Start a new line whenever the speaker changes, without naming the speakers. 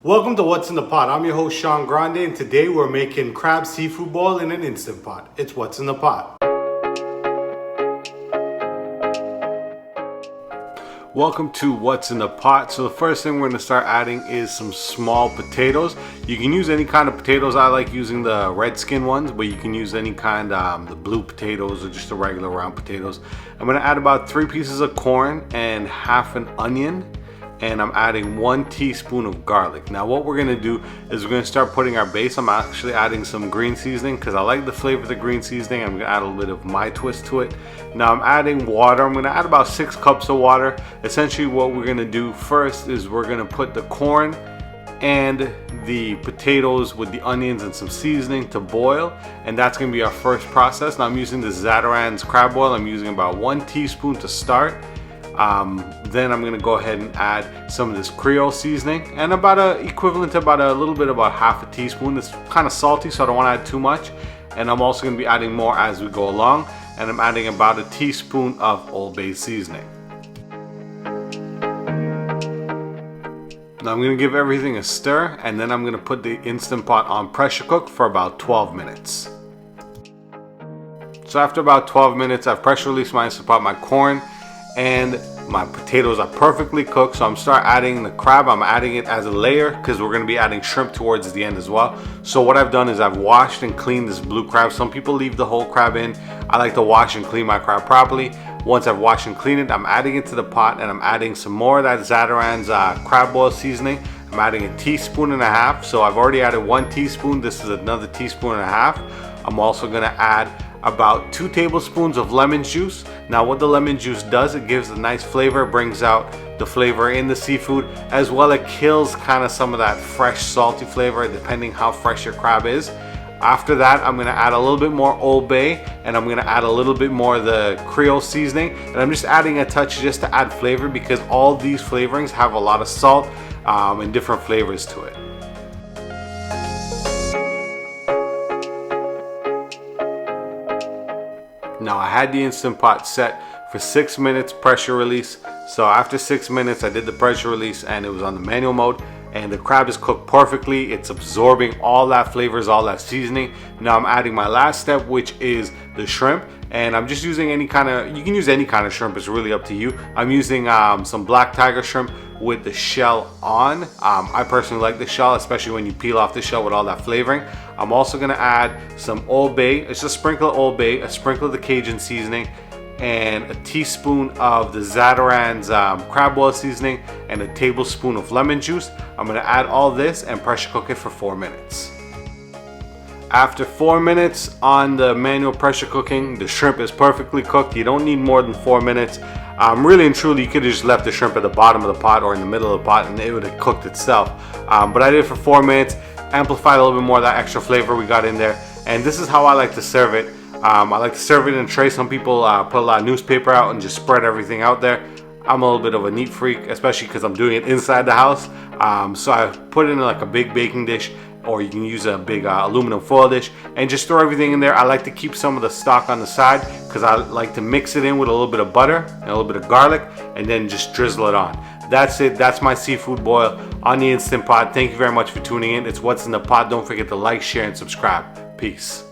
Welcome to What's in the Pot. I'm your host Sean Grande, and today we're making crab seafood boil in an Instant Pot. It's What's in the Pot. Welcome to What's in the Pot. So the first thing we're going to start adding is some small potatoes. You can use any kind of potatoes. I like using the red skin ones, but you can use any kind, the blue potatoes or just the regular round potatoes. I'm going to add about 3 pieces of corn and half an onion. And I'm adding 1 teaspoon of garlic. Now what we're gonna do is we're gonna start putting our base. I'm actually adding some green seasoning because I like the flavor of the green seasoning. I'm gonna add a little bit of my twist to it. Now I'm adding water. I'm gonna add about 6 cups of water. Essentially what we're gonna do first is we're gonna put the corn and the potatoes with the onions and some seasoning to boil, and that's gonna be our first process. Now I'm using the Zatarain's crab oil. I'm using about 1 teaspoon to start. Then I'm gonna go ahead and add some of this Creole seasoning and about equivalent to about half a teaspoon. It's kind of salty, so I don't want to add too much. And I'm also gonna be adding more as we go along. And I'm adding about a teaspoon of Old Bay seasoning. Now I'm gonna give everything a stir, and then I'm gonna put the Instant Pot on pressure cook for about 12 minutes. So after about 12 minutes, I've pressure released my Instant Pot. My corn and my potatoes are perfectly cooked, so I'm start adding the crab. I'm adding it as a layer because we're going to be adding shrimp towards the end as well. So what I've done is I've washed and cleaned this blue crab. Some people leave the whole crab in. I like to wash and clean my crab properly. Once I've washed and cleaned it, I'm adding it to the pot, and I'm adding some more of that Zatarain's crab oil seasoning. I'm adding 1.5 teaspoons. So I've already added 1 teaspoon. This is another 1.5 teaspoons. I'm also going to add about 2 tablespoons of lemon juice. Now what the lemon juice does, it gives a nice flavor, brings out the flavor in the seafood, as well it kills kind of some of that fresh salty flavor depending how fresh your crab is. After that, I'm going to add a little bit more Old Bay, and I'm going to add a little bit more of the Creole seasoning, and I'm just adding a touch just to add flavor because all these flavorings have a lot of salt and different flavors to it. Now I had the Instant Pot set for 6 minutes pressure release. So after 6 minutes I did the pressure release, and it was on the manual mode, and the crab is cooked perfectly. It's absorbing all that flavors, all that seasoning. Now I'm adding my last step, which is the shrimp, and I'm just using any kind of, you can use any kind of shrimp, it's really up to you. I'm using some black tiger shrimp with the shell on. I personally like the shell, especially when you peel off the shell with all that flavoring. I'm also gonna add some Old Bay. It's just a sprinkle of Old Bay, a sprinkle of the Cajun seasoning, and a teaspoon of the Zatarain's crab oil seasoning, and a tablespoon of lemon juice. I'm gonna add all this and pressure cook it for 4 minutes. After 4 minutes on the manual pressure cooking, the shrimp is perfectly cooked. You don't need more than 4 minutes. Really and truly, you could have just left the shrimp at the bottom of the pot or in the middle of the pot and it would have cooked itself. But I did it for 4 minutes, amplified a little bit more of that extra flavor we got in there. And this is how I like to serve it. I like to serve it in a tray. Some people put a lot of newspaper out and just spread everything out there. I'm a little bit of a neat freak, especially because I'm doing it inside the house. So I put it in like a big baking dish, or you can use a big aluminum foil dish and just throw everything in there. I like to keep some of the stock on the side because I like to mix it in with a little bit of butter and a little bit of garlic, and then just drizzle it on. That's it. That's my seafood boil on the Instant Pot. Thank you very much for tuning in. It's What's in the Pot. Don't forget to like, share, and subscribe. Peace.